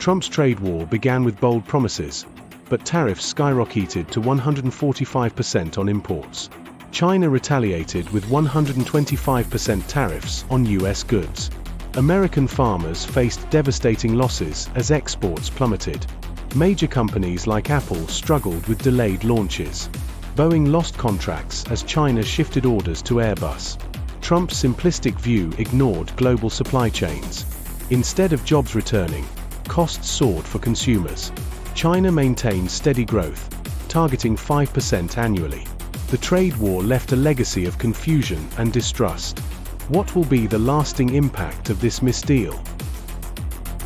Trump's trade war began with bold promises, but tariffs skyrocketed to 145% on imports. China retaliated with 125% tariffs on U.S. goods. American farmers faced devastating losses as exports plummeted. Major companies like Apple struggled with delayed launches. Boeing lost contracts as China shifted orders to Airbus. Trump's simplistic view ignored global supply chains. Instead of jobs returning, costs soared for consumers. China maintained steady growth, targeting 5% annually. The trade war left a legacy of confusion and distrust. What will be the lasting impact of this misdeal?